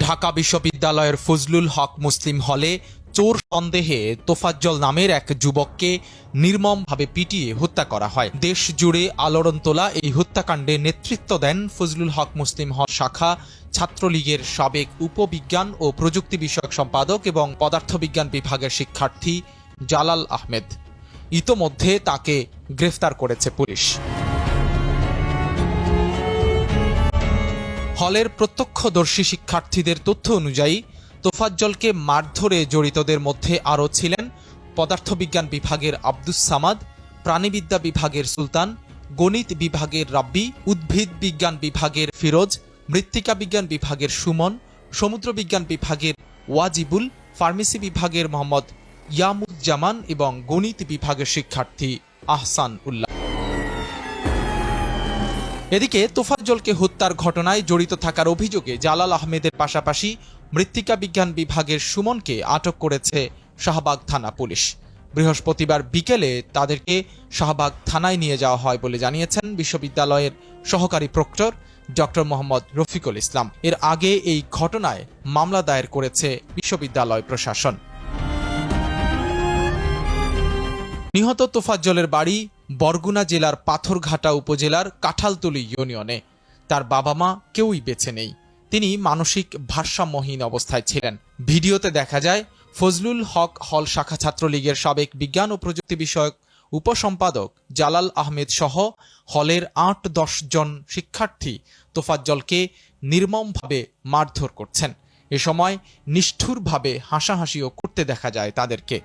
ঢাকা বিশ্ববিদ্যালয়ের ফজলুল হক মুসলিম হলে চোর সন্দেহে তোফাজ্জল নামের এক যুবককে নির্মমভাবে পিটিয়ে হত্যা করা হয়। দেশ জুড়ে আলোড়ন তোলা এই হত্যাকাণ্ডে নেতৃত্ব দেন ফজলুল হক মুসলিম হল শাখা ছাত্রলীগের সাবেক উপবিজ্ঞান ও প্রযুক্তি বিষয়ক সম্পাদক এবং পদার্থবিজ্ঞান বিভাগের শিক্ষার্থী জালাল আহমেদ। ইতোমধ্যে তাকে গ্রেফতার করেছে পুলিশ। হলের প্রত্যক্ষদর্শী শিক্ষার্থীদের তথ্য অনুযায়ী তোফাজ্জলকে মারধরে জড়িতদের মধ্যে আরও ছিলেন পদার্থবিজ্ঞান বিভাগের আব্দুস সামাদ, প্রাণীবিদ্যা বিভাগের সুলতান, গণিত বিভাগের রাব্বি, উদ্ভিদ বিজ্ঞান বিভাগের ফিরোজ, মৃত্তিকা বিজ্ঞান বিভাগের সুমন, সমুদ্র বিজ্ঞান বিভাগের ওয়াজিবুল, ফার্মেসি বিভাগের মোহাম্মদ ইয়ামুজ্জামান এবং গণিত বিভাগের শিক্ষার্থী আহসান উল্লাহ। এদিকে তোফাজ্জলকে হত্যার ঘটনায় জড়িত থাকার অভিযোগে জালাল আহমেদের পাশাপাশি মৃত্তিকা বিজ্ঞান বিভাগের সুমনকে আটক করেছে শাহবাগ থানা পুলিশ। বৃহস্পতিবার বিকেলে তাদেরকে শাহবাগ থানায় নিয়ে যাওয়া হয় বলে জানিয়েছেন বিশ্ববিদ্যালয়ের সহকারী প্রক্টর ডক্টর মোহাম্মদ রফিকুল ইসলাম। এর আগে এই ঘটনায় মামলা দায়ের করেছে বিশ্ববিদ্যালয় প্রশাসন। নিহত তোফাজ্জলের বাড়ি বরগুনা জেলার পাথরঘাটা উপজেলার কাঁঠালতলী ইউনিয়নে। তার বাবা মা কেউই বেঁচে নেই। তিনি মানসিক ভারসাম্যহীন অবস্থায় ছিলেন। ভিডিওতে দেখা যায় ফজলুল হক হল শাখা ছাত্রলীগের সাবেক বিজ্ঞান ও প্রযুক্তি বিষয়ক উপসম্পাদক জালাল আহমেদ সহ হলের ৮-১০ জন শিক্ষার্থী তোফাজ্জলকে নির্মমভাবে মারধর করছেন। এ সময় নিষ্ঠুরভাবে হাসাহাসিও করতে দেখা যায় তাদেরকে।